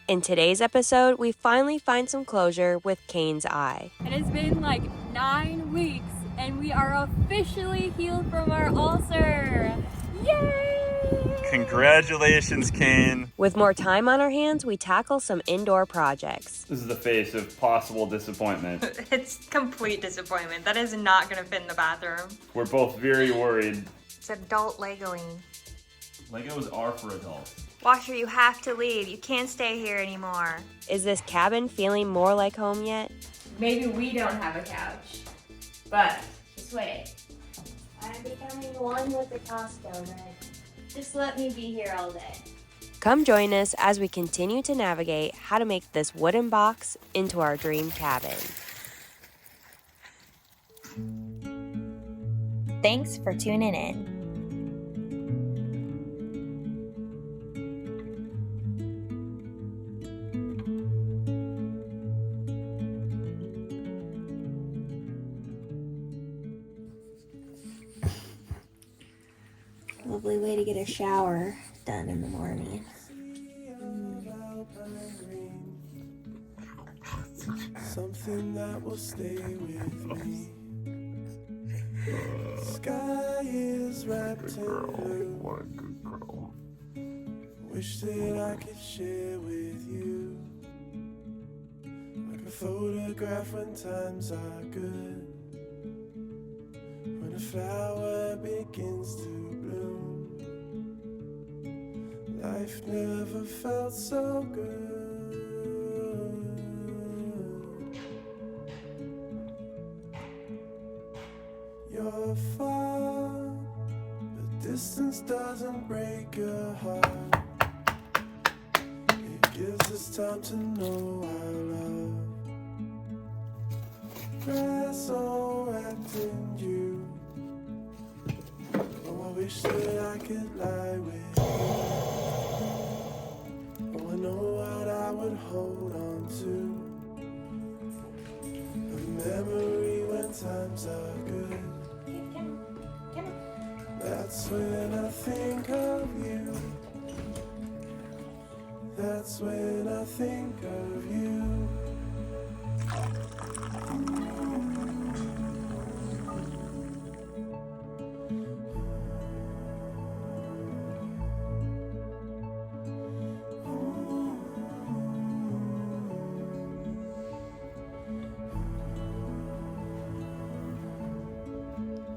In today's episode, we finally find some closure with Kain's eye. It has been like 9 weeks and we are officially healed from our ulcer. Yay! Congratulations, Kain. With more time on our hands, we tackle some indoor projects. This is the face of possible disappointment. It's complete disappointment. That is not gonna fit in the bathroom. We're both very worried. It's adult Legoing. Legos are for adults. Washer, you have to leave. You can't stay here anymore. Is this cabin feeling more like home yet? Maybe we don't have a couch, but just wait. I'm becoming one with the Costco, Red. Just let me be here all day. Come join us as we continue to navigate how to make this wooden box into our dream cabin. Thanks for tuning in. Lovely way to get a shower done in the morning. Something that will stay with me. Sky is wrapped in blue. Wish that I could share with you, like a photograph when times are good, when a flower begins to bloom. Life never felt so good. You're far, but distance doesn't break your heart. It gives us time to know our love. Grass all wrapped in you. Oh, I wish that I could lie with you. Oh, I know what I would hold on to. A memory when times are good. That's when I think of you. That's when I think of you.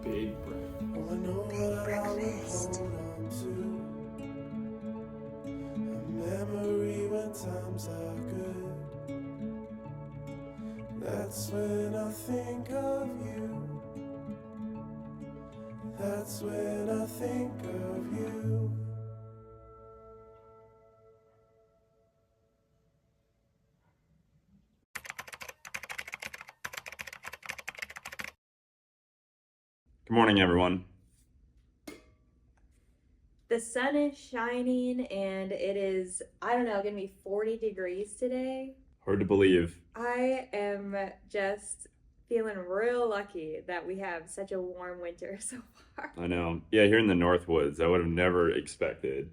Big breath. Oh, I know what I would hold on to. A memory when times are good. That's when I think of you. That's when I think of you. Good morning, everyone. The sun is shining and it is, I don't know, gonna be 40 degrees today. Hard to believe. I am just feeling real lucky that we have such a warm winter so far. I know. Yeah, here in the Northwoods, I would have never expected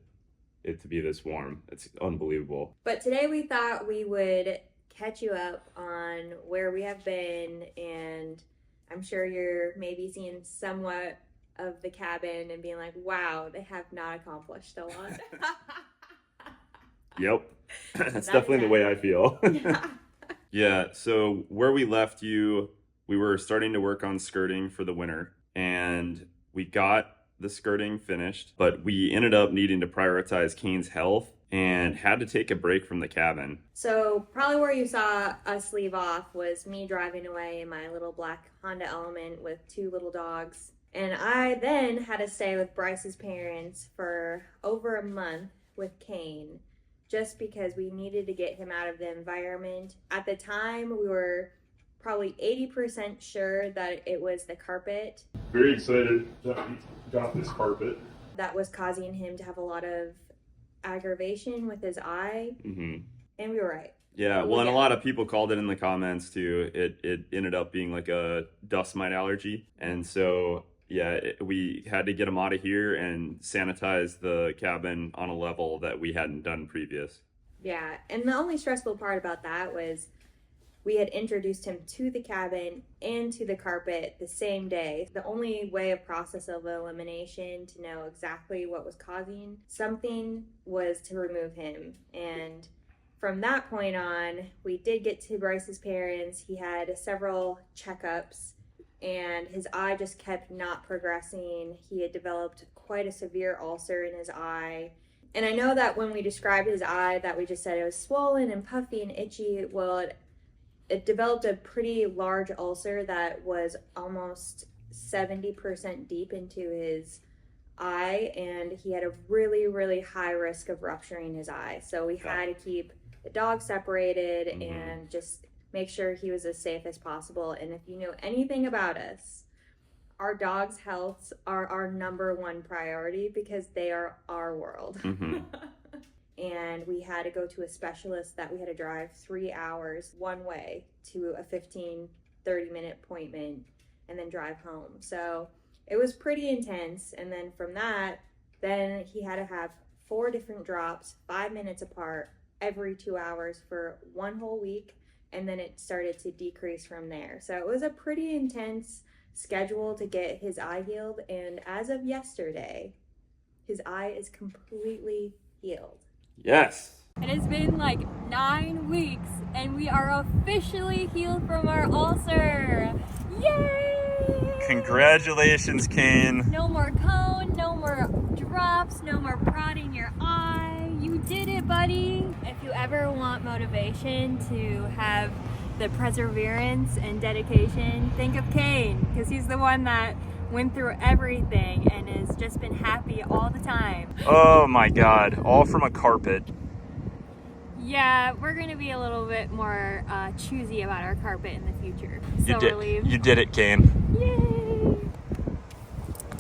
it to be this warm. It's unbelievable. But today we thought we would catch you up on where we have been, and I'm sure you're maybe seeing somewhat of the cabin and being like, wow, they have not accomplished a lot. Yep. That's definitely the way I feel. Yeah. Yeah, so where we left you, we were starting to work on skirting for the winter, and we got the skirting finished, but we ended up needing to prioritize Kane's health and had to take a break from the cabin. So probably where you saw us leave off was me driving away in my little black Honda Element with 2 little dogs. And I then had to stay with Bryce's parents for over a month with Kain, just because we needed to get him out of the environment. At the time, we were probably 80% sure that it was the carpet. Very excited that we got this carpet. That was causing him to have a lot of aggravation with his eye. Mm-hmm. And we were right. Yeah, well, and a lot of people called it in the comments too. It ended up being like a dust mite allergy. And so, yeah, we had to get him out of here and sanitize the cabin on a level that we hadn't done previous. Yeah, and the only stressful part about that was we had introduced him to the cabin and to the carpet the same day. The only way of process of elimination to know exactly what was causing something was to remove him. And from that point on, we did get to Bryce's parents. He had several checkups and his eye just kept not progressing. He had developed quite a severe ulcer in his eye. And I know that when we described his eye, that we just said it was swollen and puffy and itchy. Well, it developed a pretty large ulcer that was almost 70% deep into his eye, and he had a really, really high risk of rupturing his eye. So we had to keep the dog separated and just make sure he was as safe as possible. And if you know anything about us, our dogs' healths are our number one priority because they are our world. And we had to go to a specialist that we had to drive 3 hours one way to a 15-30 minute appointment and then drive home. So it was pretty intense. And then from that, then he had to have 4 different drops 5 minutes apart every 2 hours for 1 whole week, and then it started to decrease from there. So it was a pretty intense schedule to get his eye healed, and as of yesterday, his eye is completely healed. Yes. It has been like 9 weeks and we are officially healed from our ulcer. Yay! Congratulations, Kain. No more cone, no more drops, no more prodding your eye. You did it, buddy. If you ever want motivation to have the perseverance and dedication, think of Kain, because he's the one that went through everything and has just been happy all the time. Oh my God, all from a carpet. Yeah, we're gonna be a little bit more choosy about our carpet in the future. So relieved. You did it, Kain. Yay!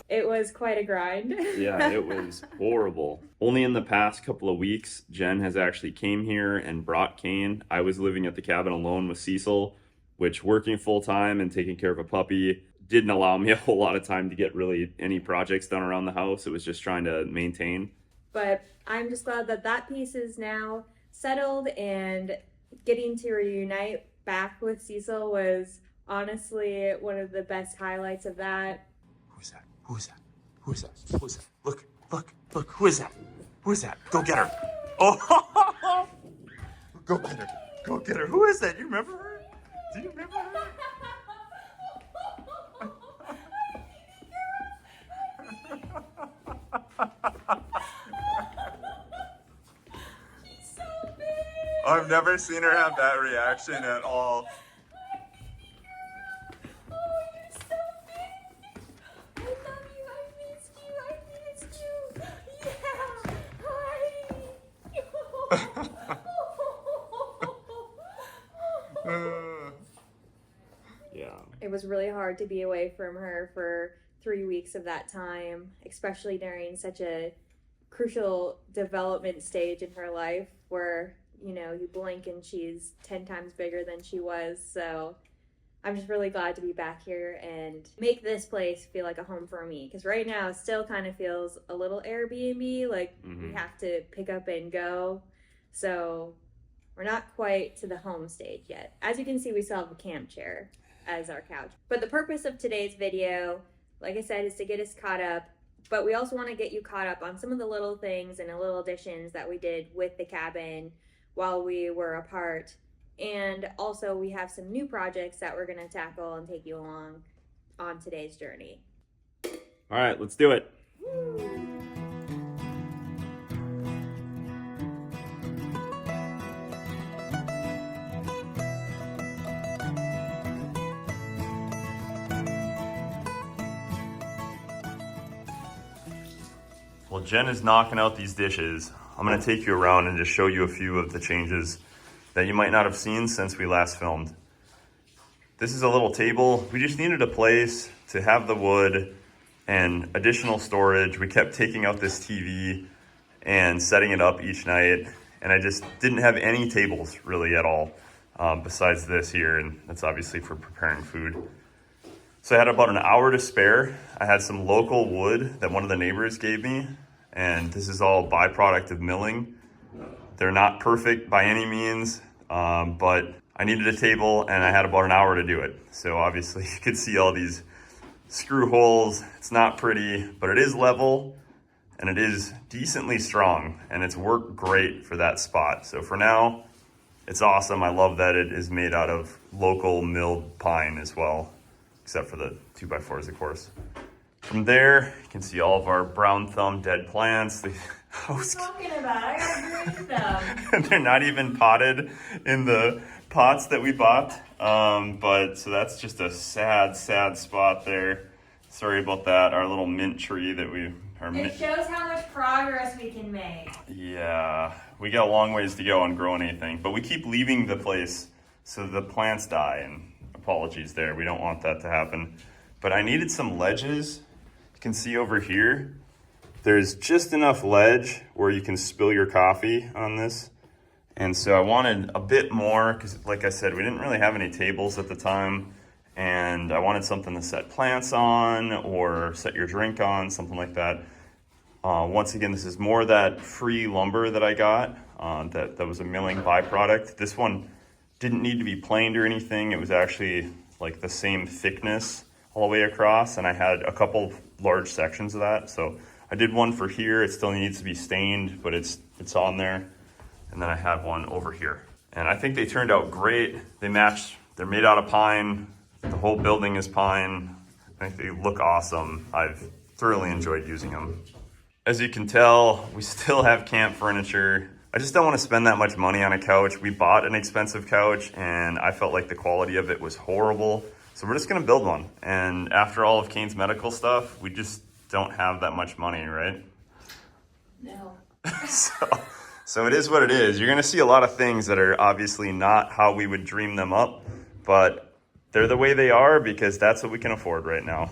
It was quite a grind. Yeah, it was horrible. Only in the past couple of weeks, Jen has actually came here and brought Kain. I was living at the cabin alone with Cecil, which working full time and taking care of a puppy didn't allow me a whole lot of time to get really any projects done around the house. It was just trying to maintain. But I'm just glad that that piece is now settled, and getting to reunite back with Cecil was honestly one of the best highlights of that. Who's that? Who's that? Who's that? Who's that? Look, look, look. Who is that? Who is that? Go get her. Oh, go get her. Go get her. Who is that? You remember her? Do you remember her? I've never seen her have that reaction at all. Oh, you're so big. I love you. I missed you. I missed you. Yeah. Hi. Yeah. It was really hard to be away from her for 3 weeks of that time, especially during such a crucial development stage in her life where, you know, you blink and she's 10 times bigger than she was. So I'm just really glad to be back here and make this place feel like a home for me. Because right now it still kind of feels a little Airbnb, like we have to pick up and go. So we're not quite to the home stage yet. As you can see, we still have a camp chair as our couch. But the purpose of today's video, like I said, is to get us caught up. But we also want to get you caught up on some of the little things and the little additions that we did with the cabin while we were apart. And also we have some new projects that we're going to tackle and take you along on today's journey. All right, let's do it. Well, Jen is knocking out these dishes. I'm going to take you around and just show you a few of the changes that you might not have seen since we last filmed. This is a little table. We just needed a place to have the wood and additional storage. We kept taking out this TV and setting it up each night, and I just didn't have any tables really at all besides this here, and that's obviously for preparing food. So I had about an hour to spare. I had some local wood that one of the neighbors gave me, and this is all byproduct of milling. They're not perfect by any means, but I needed a table and I had about an hour to do it. So obviously you could see all these screw holes. It's not pretty, but it is level and it is decently strong, and it's worked great for that spot. So for now, it's awesome. I love that it is made out of local milled pine as well, except for the 2x4s, of course. From there, you can see all of our brown thumb dead plants. What are you talking about? I gotta breathe them. They're not even potted in the pots that we bought. But so that's just a sad, sad spot there. Sorry about that. Our little mint tree that It shows how much progress we can make. Yeah, we got a long ways to go on growing anything, but we keep leaving the place so the plants die, and apologies there. We don't want that to happen. But I needed some ledges. You can see over here, there's just enough ledge where you can spill your coffee on this. And so I wanted a bit more because, like I said, we didn't really have any tables at the time. And I wanted something to set plants on or set your drink on, something like that. Once again, this is more that free lumber that I got that was a milling byproduct. This one didn't need to be planed or anything. It was actually like the same thickness all the way across, and I had a couple large sections of that. So I did one for here. It still needs to be stained, but it's on there. And then I have one over here. And I think they turned out great. They match. They're made out of pine. The whole building is pine. I think they look awesome. I've thoroughly enjoyed using them. As you can tell, we still have camp furniture. I just don't want to spend that much money on a couch. We bought an expensive couch and I felt like the quality of it was horrible. So we're just gonna build one. And after all of Kain's medical stuff, we just don't have that much money, right? No. So it is what it is. You're gonna see a lot of things that are obviously not how we would dream them up, but they're the way they are because that's what we can afford right now.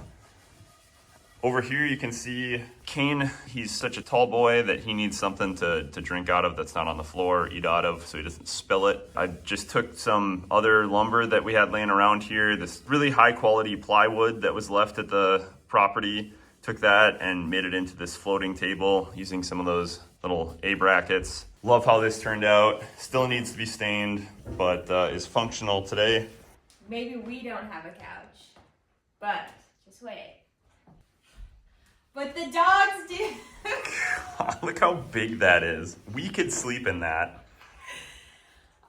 Over here you can see Kain. He's such a tall boy that he needs something to drink out of that's not on the floor, eat out of, so he doesn't spill it. I just took some other lumber that we had laying around here, this really high quality plywood that was left at the property, took that and made it into this floating table using some of those little A brackets. Love how this turned out. Still needs to be stained, but is functional today. Maybe we don't have a couch, but just wait. But the dogs do. Look how big that is. We could sleep in that.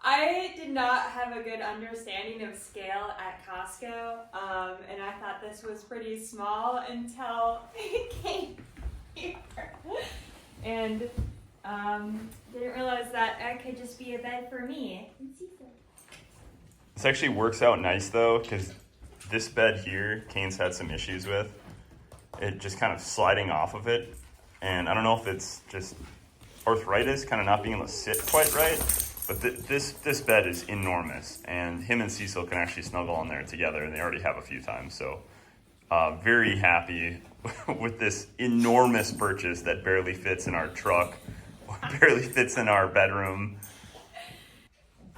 I did not have a good understanding of scale at Costco, and I thought this was pretty small until it came here. And didn't realize that it could just be a bed for me. This actually works out nice though, because this bed here, Kain's had some issues with. It just kind of sliding off of it. And I don't know if it's just arthritis, kind of not being able to sit quite right. But this bed is enormous. And him and Cecil can actually snuggle on there together, and they already have a few times. So very happy with this enormous purchase that barely fits in our truck, barely fits in our bedroom.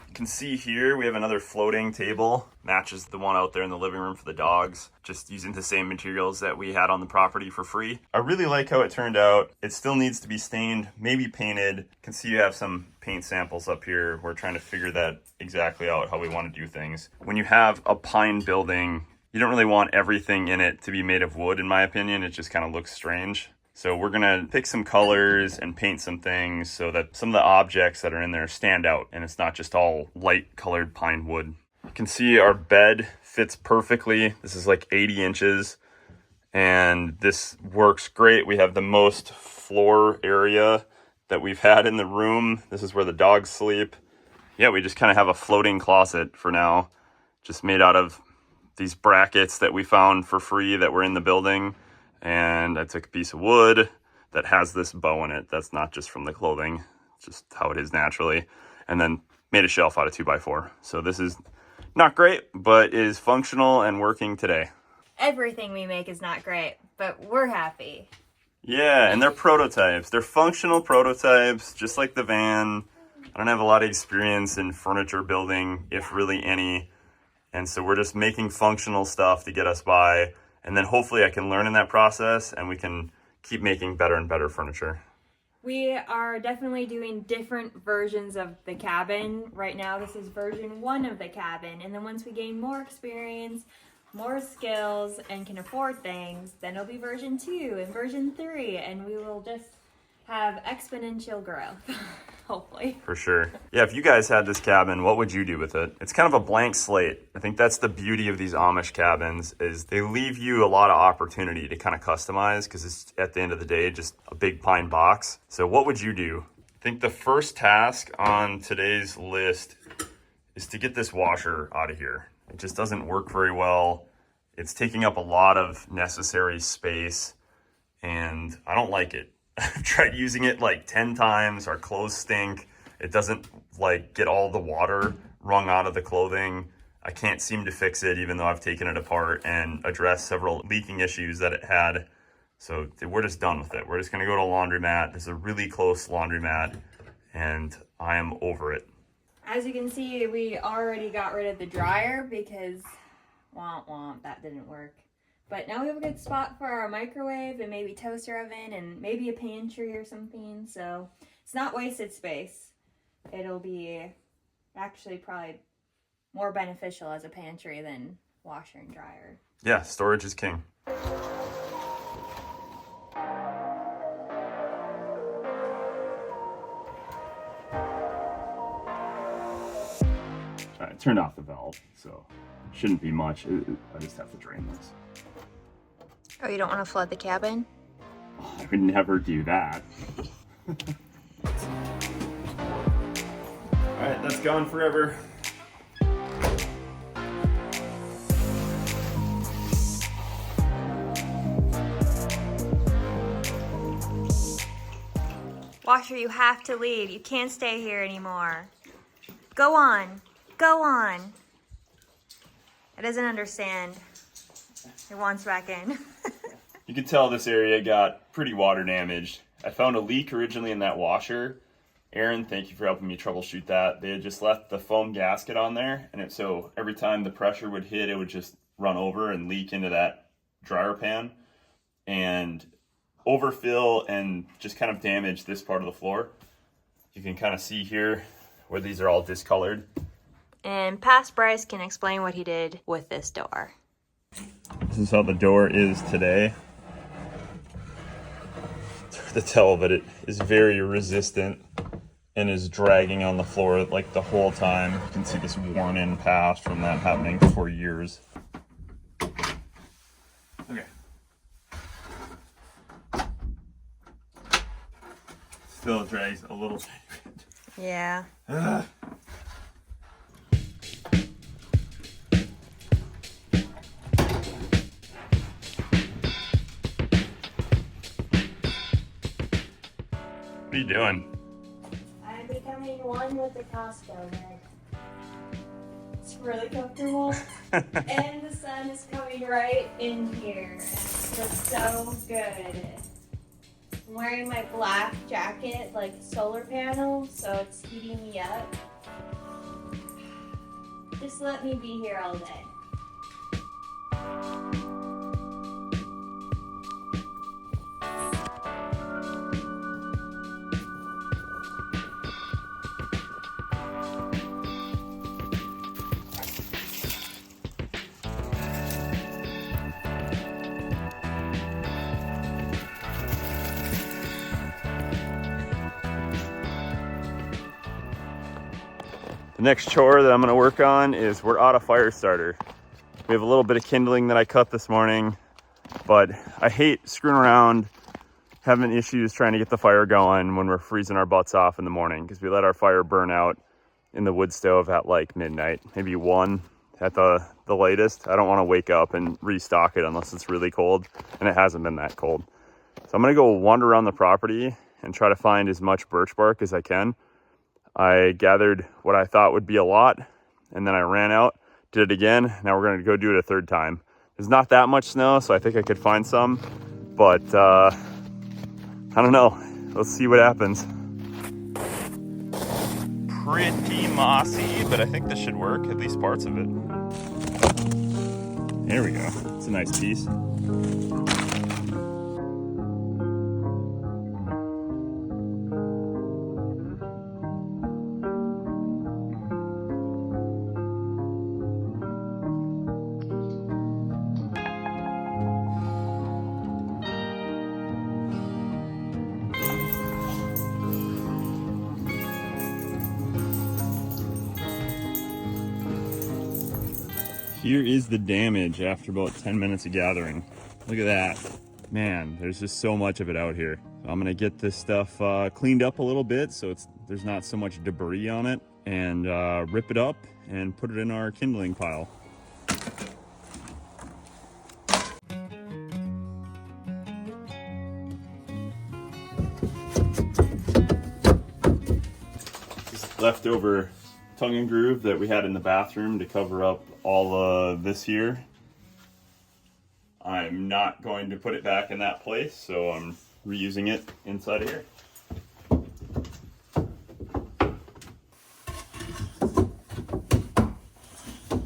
You can see here we have another floating table, matches the one out there in the living room for the dogs, just using the same materials that we had on the property for free. I really like how it turned out. It still needs to be stained, maybe painted. You can see you have some paint samples up here. We're trying to figure that exactly out, how we want to do things. When you have a pine building, you don't really want everything in it to be made of wood, in my opinion. It just kind of looks strange. So we're gonna pick some colors and paint some things so that some of the objects that are in there stand out and it's not just all light colored pine wood. You can see our bed fits perfectly. This is like 80 inches and this works great. We have the most floor area that we've had in the room. This is where the dogs sleep. Yeah, we just kind of have a floating closet for now, just made out of these brackets that we found for free that were in the building. And I took a piece of wood that has this bow in it. That's not just from the clothing, it's just how it is naturally. And then made a shelf out of 2x4. So this is not great, but is functional and working today. Everything we make is not great, but we're happy. Yeah, and they're prototypes. They're functional prototypes, just like the van. I don't have a lot of experience in furniture building, if really any. And so we're just making functional stuff to get us by. And then hopefully I can learn in that process and we can keep making better and better furniture. We are definitely doing different versions of the cabin. Right now, this is version 1 of the cabin. And then once we gain more experience, more skills, and can afford things, then it'll be version 2 and version 3. And we will just have exponential growth, hopefully. For sure. Yeah, if you guys had this cabin, what would you do with it? It's kind of a blank slate. I think that's the beauty of these Amish cabins, is they leave you a lot of opportunity to kind of customize, because it's, at the end of the day, just a big pine box. So what would you do? I think the first task on today's list is to get this washer out of here. It just doesn't work very well. It's taking up a lot of necessary space, and I don't like it. I've tried using it like 10 times. Our clothes stink. It doesn't like get all the water wrung out of the clothing. I can't seem to fix it, even though I've taken it apart and addressed several leaking issues that it had. So we're just done with it. We're just gonna go to a laundromat. This is a really close laundromat, and I am over it. As you can see, we already got rid of the dryer because womp womp, that didn't work. But now we have a good spot for our microwave and maybe toaster oven and maybe a pantry or something. So it's not wasted space. It'll be actually probably more beneficial as a pantry than washer and dryer. Yeah, storage is king. All right, I turned off the valve, so it shouldn't be much. I just have to drain this. Oh, you don't want to flood the cabin? I would never do that. All right, that's gone forever. Washer, you have to leave. You can't stay here anymore. Go on. Go on. It doesn't understand. It wants back in. You can tell this area got pretty water damaged. I found a leak originally in that washer. Aaron, thank you for helping me troubleshoot that. They had just left the foam gasket on there, and so every time the pressure would hit, it would just run over and leak into that dryer pan and overfill and just kind of damage this part of the floor. You can kind of see here where these are all discolored. And past Bryce can explain what he did with this door. This is how the door is today. It's hard to tell, but it is very resistant and is dragging on the floor like the whole time. You can see this worn in path from that happening for years. Okay. Still drags a little tiny bit. Yeah. What are you doing? I'm becoming one with the Costco bed. It's really comfortable. And the sun is coming right in here. And it's just so good. I'm wearing my black jacket, like solar panel, so it's heating me up. Just let me be here all day. The next chore that I'm gonna work on is we're out of fire starter. We have a little bit of kindling that I cut this morning, but I hate screwing around, having issues trying to get the fire going when we're freezing our butts off in the morning, because we let our fire burn out in the wood stove at like midnight, maybe 1 at the latest. I don't wanna wake up and restock it unless it's really cold, and it hasn't been that cold. So I'm gonna go wander around the property and try to find as much birch bark as I can. I gathered what I thought would be a lot, and then I ran out, did it again. Now we're gonna go do it a third time. There's not that much snow, so I think I could find some, but I don't know. Let's see what happens. Pretty mossy, but I think this should work, at least parts of it. There we go. It's a nice piece. Here is the damage after about 10 minutes of gathering. Look at that. Man, there's just so much of it out here. So I'm gonna get this stuff cleaned up a little bit so there's not so much debris on it, and rip it up and put it in our kindling pile. This leftover tongue and groove that we had in the bathroom to cover up all of this here. I'm not going to put it back in that place, so I'm reusing it inside of here.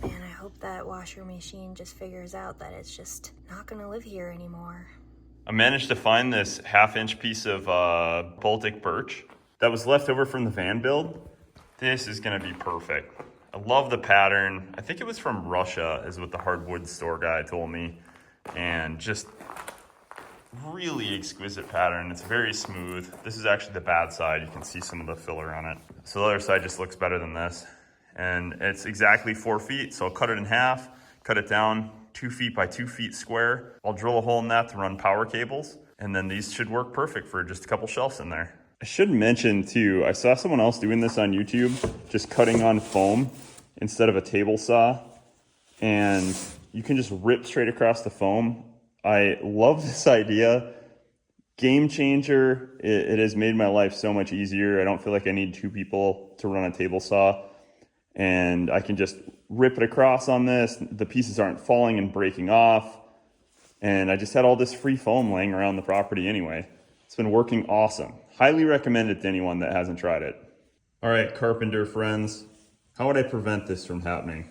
Man, I hope that washer machine just figures out that it's just not gonna live here anymore. I managed to find this 1/2-inch piece of Baltic birch that was left over from the van build. This is gonna be perfect. I love the pattern. I think it was from Russia, is what the hardwood store guy told me. And just really exquisite pattern. It's very smooth. This is actually the bad side. You can see some of the filler on it. So the other side just looks better than this. And it's exactly 4 feet. So I'll cut it in half, cut it down 2 feet by 2 feet square. I'll drill a hole in that to run power cables. And then these should work perfect for just a couple shelves in there. I should mention too, I saw someone else doing this on YouTube, just cutting on foam instead of a table saw. And you can just rip straight across the foam. I love this idea. Game changer. It has made my life so much easier. I don't feel like I need 2 people to run a table saw. And I can just rip it across on this. The pieces aren't falling and breaking off. And I just had all this free foam laying around the property anyway. It's been working awesome. Highly recommend it to anyone that hasn't tried it. All right, carpenter friends, how would I prevent this from happening?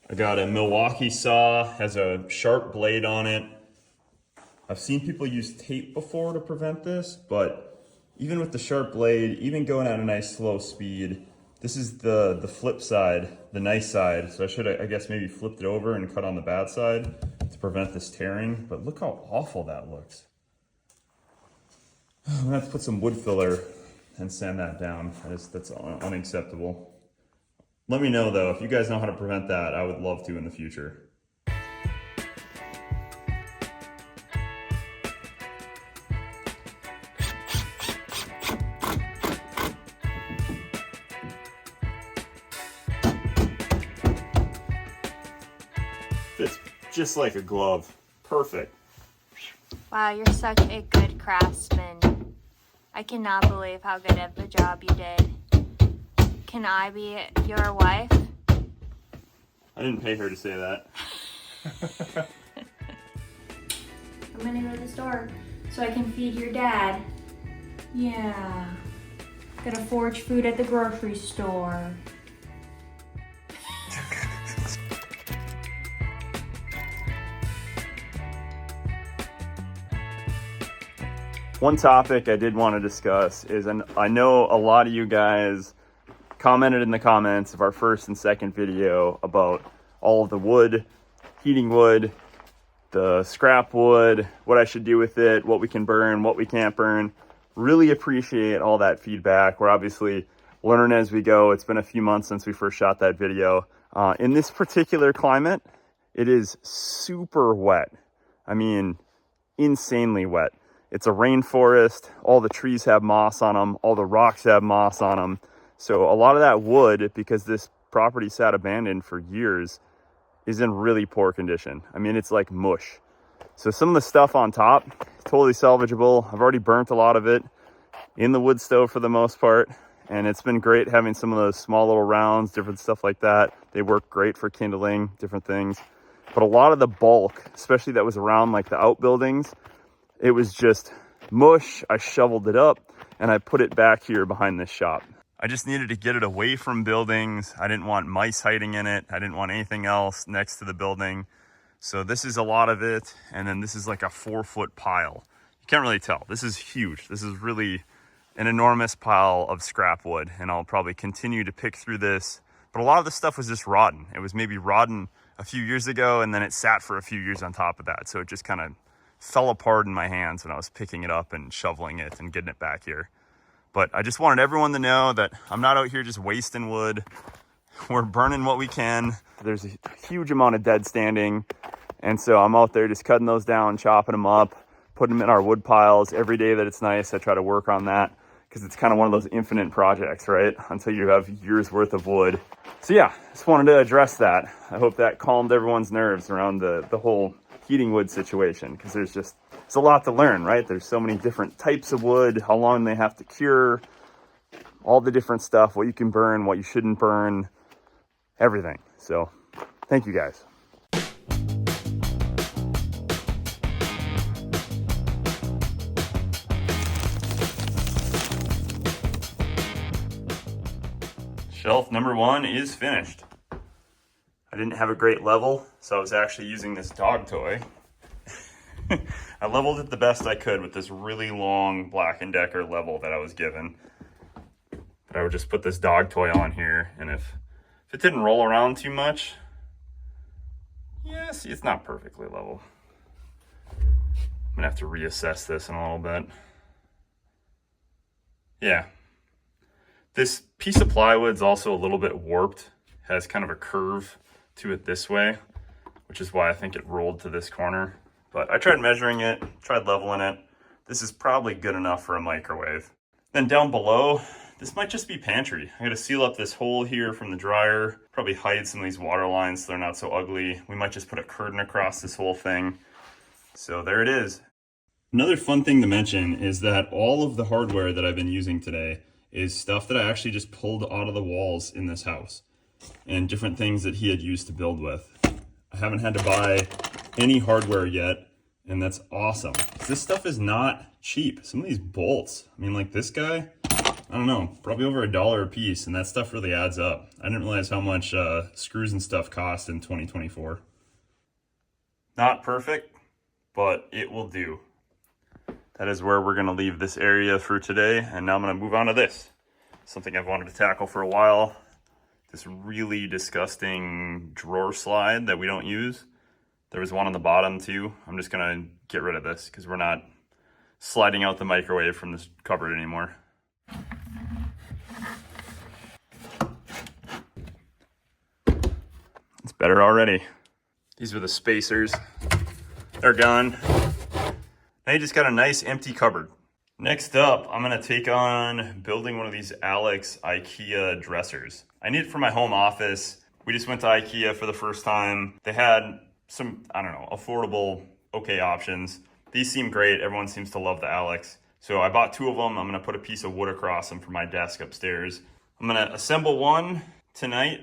I got a Milwaukee saw, has a sharp blade on it. I've seen people use tape before to prevent this, but even with the sharp blade, even going at a nice slow speed, this is the flip side, the nice side. So I should, I guess, maybe flipped it over and cut on the bad side to prevent this tearing, but look how awful that looks. I'm gonna have to put some wood filler and sand that down. That's unacceptable. Let me know though, if you guys know how to prevent that, I would love to in the future. Fits just like a glove. Perfect. Wow, you're such a good craftsman. I cannot believe how good of a job you did. Can I be your wife? I didn't pay her to say that. I'm gonna go to the store so I can feed your dad. Yeah. Gotta forge food at the grocery store. One topic I did want to discuss is, and I know a lot of you guys commented in the comments of our first and second video about all of the wood, heating wood, the scrap wood, what I should do with it, what we can burn, what we can't burn. Really appreciate all that feedback. We're obviously learning as we go. It's been a few months since we first shot that video. In this particular climate, it is super wet. I mean, insanely wet. It's a rainforest. All the trees have moss on them. All the rocks have moss on them. So a lot of that wood, because this property sat abandoned for years, is in really poor condition. I mean, it's like mush. So some of the stuff on top, totally salvageable. I've already burnt a lot of it in the wood stove for the most part. And it's been great having some of those small little rounds, different stuff like that. They work great for kindling, different things. But a lot of the bulk, especially that was around like the outbuildings, it was just mush. I shoveled it up and I put it back here behind this shop. I just needed to get it away from buildings. I didn't want mice hiding in it. I didn't want anything else next to the building. So this is a lot of it. And then this is like a 4-foot pile. You can't really tell. This is huge. This is really an enormous pile of scrap wood. And I'll probably continue to pick through this. But a lot of the stuff was just rotten. It was maybe rotten a few years ago, and then it sat for a few years on top of that. So it just kind of fell apart in my hands when I was picking it up and shoveling it and getting it back here. But I just wanted everyone to know that I'm not out here just wasting wood. We're burning what we can. There's a huge amount of dead standing. And so I'm out there just cutting those down, chopping them up, putting them in our wood piles. Every day that it's nice, I try to work on that because it's kind of one of those infinite projects, right? Until you have years worth of wood. So yeah, just wanted to address that. I hope that calmed everyone's nerves around the whole heating wood situation, because it's a lot to learn, right? There's so many different types of wood, how long they have to cure, all the different stuff, what you can burn, what you shouldn't burn, everything. So thank you guys. Shelf number 1 is finished. I didn't have a great level, so I was actually using this dog toy. I leveled it the best I could with this really long Black & Decker level that I was given. But I would just put this dog toy on here, and if it didn't roll around too much, yeah, see, it's not perfectly level. I'm gonna have to reassess this in a little bit. Yeah. This piece of plywood's also a little bit warped, has kind of a curve to it this way, which is why I think it rolled to this corner. But I tried measuring it, tried leveling it. This is probably good enough for a microwave. Then down below, this might just be pantry. I gotta seal up this hole here from the dryer, probably hide some of these water lines so they're not so ugly. We might just put a curtain across this whole thing. So there it is. Another fun thing to mention is that all of the hardware that I've been using today is stuff that I actually just pulled out of the walls in this house and different things that he had used to build with. I haven't had to buy any hardware yet, and that's awesome. This stuff is not cheap. Some of these bolts, I mean, like this guy, I don't know, probably over $1 a piece, and that stuff really adds up. I didn't realize how much screws and stuff cost in 2024. Not perfect, but it will do. That is where we're gonna leave this area for today, and now I'm gonna move on to this. Something I've wanted to tackle for a while. This really disgusting drawer slide that we don't use. There was one on the bottom too. I'm just gonna get rid of this because we're not sliding out the microwave from this cupboard anymore. It's better already. These were the spacers. They're gone. Now you just got a nice empty cupboard. Next up, I'm gonna take on building one of these Alex Ikea dressers. I need it for my home office. We just went to Ikea for the first time. They had some, I don't know, affordable, okay options. These seem great. Everyone seems to love the Alex. So I bought 2 of them. I'm gonna put a piece of wood across them for my desk upstairs. I'm gonna assemble one tonight.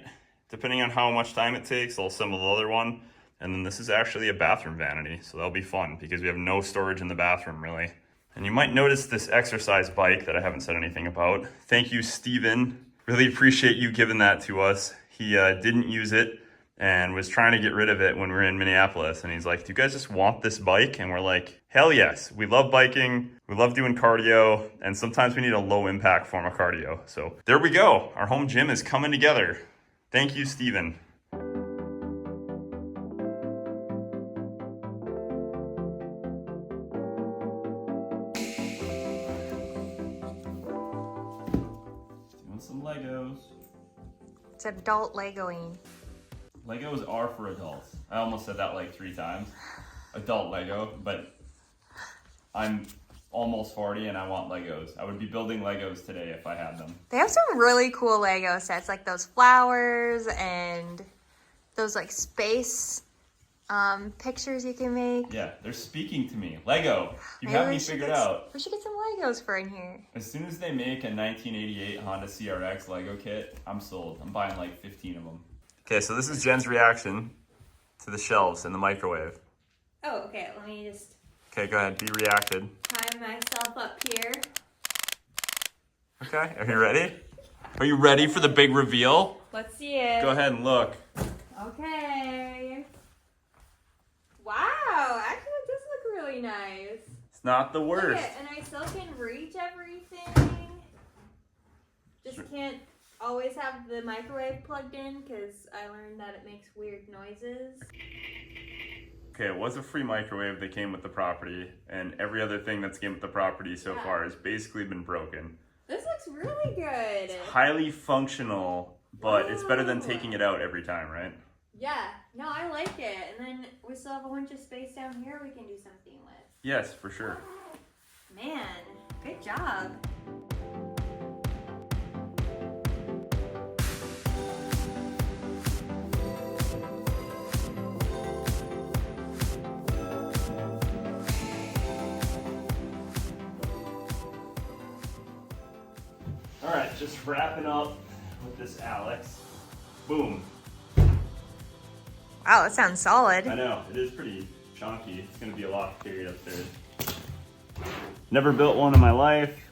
Depending on how much time it takes, I'll assemble the other one. And then this is actually a bathroom vanity, so that'll be fun because we have no storage in the bathroom really. And you might notice this exercise bike that I haven't said anything about. Thank you, Steven. Really appreciate you giving that to us. He didn't use it and was trying to get rid of it when we were in Minneapolis. And he's like, do you guys just want this bike? And we're like, hell yes. We love biking. We love doing cardio. And sometimes we need a low impact form of cardio. So there we go. Our home gym is coming together. Thank you, Steven. Some Legos. It's adult Legoing. Legos are for adults. I almost said that like 3 times. Adult Lego, but I'm almost 40 and I want Legos. I would be building Legos today if I had them. They have some really cool Lego sets, like those flowers and those like space pictures you can make. Yeah, they're speaking to me. Lego, you have me figured out. We should get some Legos for in here. As soon as they make a 1988 Honda CRX Lego kit, I'm sold. I'm buying like 15 of them. Okay, so this is Jen's reaction to the shelves in the microwave. Oh, okay. Let me just Okay, go ahead. Be reacted. tie myself up here. Okay, are you ready? Are you ready for the big reveal? Let's see it. Go ahead and look. Okay. Wow, actually it does look really nice. It's not the Look worst. at, and I still can reach everything. Just can't always have the microwave plugged in because I learned that it makes weird noises. Okay, it was a free microwave that came with the property, and every other thing that's came with the property so far has basically been broken. This looks really good. Highly functional but it's better than taking it out every time, right? Yeah, no, I like it. And then we still have a bunch of space down here we can do something with. Yes, for sure. Man, good job. All right, just wrapping up with this Alex. Boom. Wow, that sounds solid. I know, it is pretty chunky. It's gonna be a lot to carry upstairs. Never built one in my life.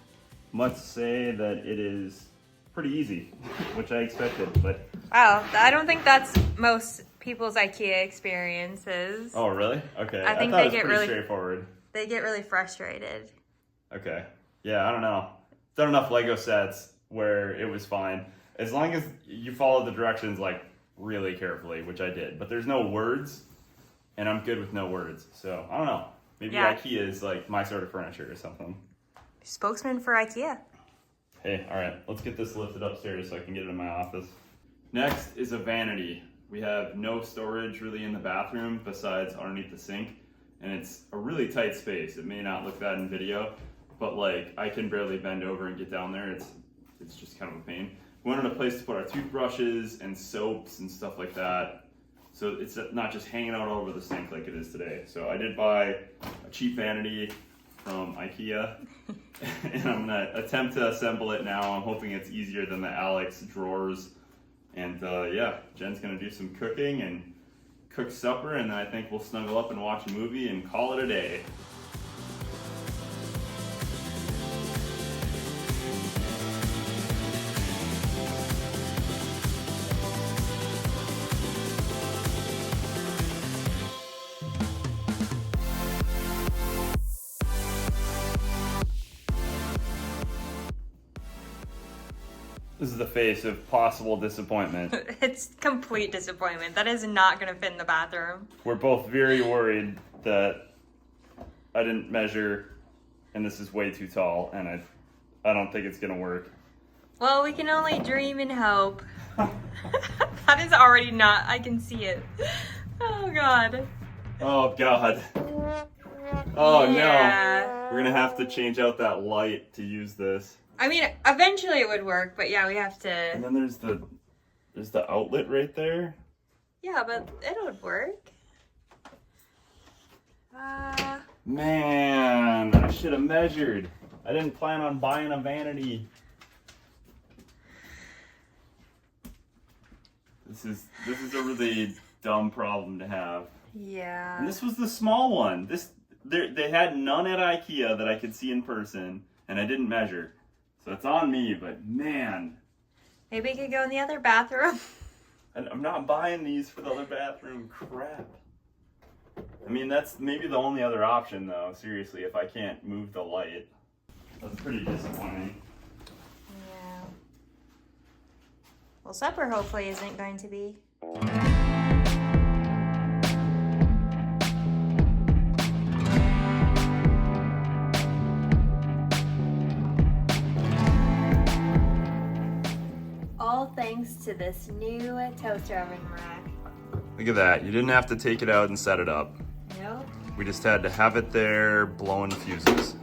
Must say that it is pretty easy, which I expected, but. Wow, I don't think that's most people's IKEA experiences. Oh, really? Okay. I think thought they it was get pretty really straightforward. They get really frustrated. Okay. Yeah, I don't know. Done enough Lego sets where it was fine. As long as you follow the directions like really carefully, which I did. But there's no words, and I'm good with no words. So, I don't know. Maybe Yeah. IKEA is like my sort of furniture or something. Spokesman for IKEA. Hey, all right, let's get this lifted upstairs so I can get it in my office. Next is a vanity. We have no storage really in the bathroom besides underneath the sink, and it's a really tight space. It may not look that in video, but like I can barely bend over and get down there. It's just kind of a pain. We wanted a place to put our toothbrushes and soaps and stuff like that, so it's not just hanging out all over the sink like it is today. So I did buy a cheap vanity from Ikea, and I'm gonna attempt to assemble it now. I'm hoping it's easier than the Alex drawers. And yeah, Jen's gonna do some cooking and cook supper, and then I think we'll snuggle up and watch a movie and call it a day. This is the face of possible disappointment. It's complete disappointment. That is not going to fit in the bathroom. We're both very worried that I didn't measure, and this is way too tall, and I don't think it's gonna work. Well, we can only dream and hope. That is already not, I can see it. Oh God. Oh God. Oh Yeah. no. We're gonna have to change out that light to use this. I mean, eventually it would work, but yeah, we have And to. then there's the outlet right there. Yeah, but it would work. Man, I should have measured. I didn't plan on buying a vanity. This is a really dumb problem to have. Yeah. And this was the small one. They had none at IKEA that I could see in person, and I didn't measure. So it's on me, but man. Maybe we could go in the other bathroom. I'm not buying these for the other bathroom. Crap. I mean, that's maybe the only other option, though, seriously, if I can't move the light. That's pretty disappointing. Yeah. Well, supper hopefully isn't going to be. All thanks to this new toaster oven rack. Look at that. You didn't have to take it out and set it up. Nope. We just had to have it there blowing fuses.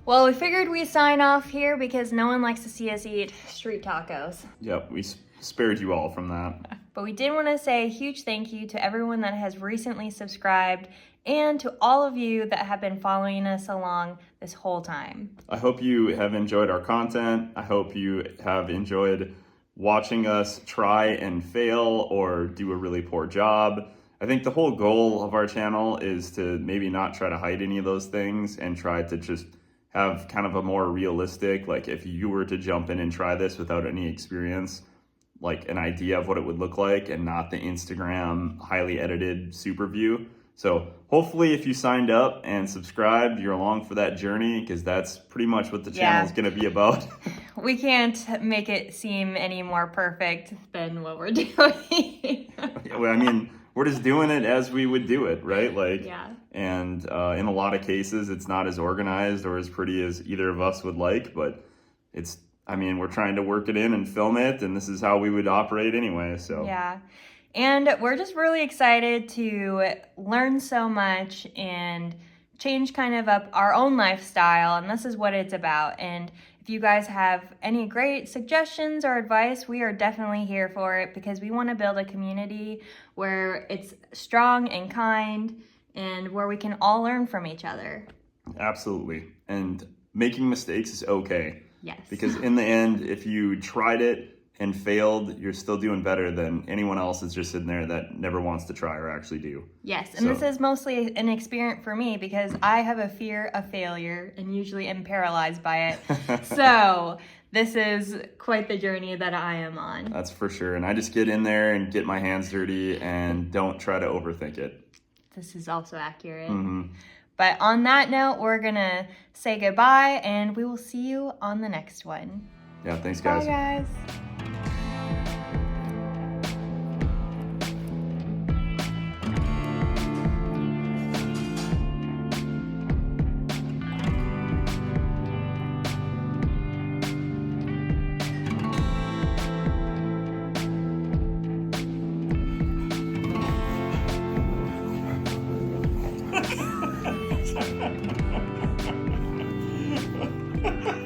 Well, we figured we'd sign off here because no one likes to see us eat street tacos. Yep, we spared you all from that. But we did want to say a huge thank you to everyone that has recently subscribed and to all of you that have been following us along this whole time. I hope you have enjoyed our content. I hope you have enjoyed watching us try and fail or do a really poor job. I think the whole goal of our channel is to maybe not try to hide any of those things and try to just have kind of a more realistic, like if you were to jump in and try this without any experience, like an idea of what it would look like and not the Instagram highly edited super view. So hopefully if you signed up and subscribed, you're along for that journey, because that's pretty much what the channel is going to be about. We can't make it seem any more perfect than what we're doing. Well, I mean, we're just doing it as we would do it, right? Like, Yeah. And in a lot of cases, it's not as organized or as pretty as either of us would like, but we're trying to work it in and film it, and this is how we would operate anyway, so. Yeah. And we're just really excited to learn so much and change kind of up our own lifestyle, and this is what it's about. And if you guys have any great suggestions or advice, we are definitely here for it, because we want to build a community where it's strong and kind and where we can all learn from each other. Absolutely. And making mistakes is okay. Yes. Because in the end, if you tried it and failed, you're still doing better than anyone else that's just sitting there that never wants to try or actually do. Yes, and this is mostly an experience for me, because I have a fear of failure and usually am paralyzed by it. So this is quite the journey that I am on. That's for sure. And I just get in there and get my hands dirty and don't try to overthink it. This is also accurate. Mm-hmm. But on that note, we're going to say goodbye, and we will see you on the next one. Yeah, thanks, guys. Bye, guys. Ha ha ha.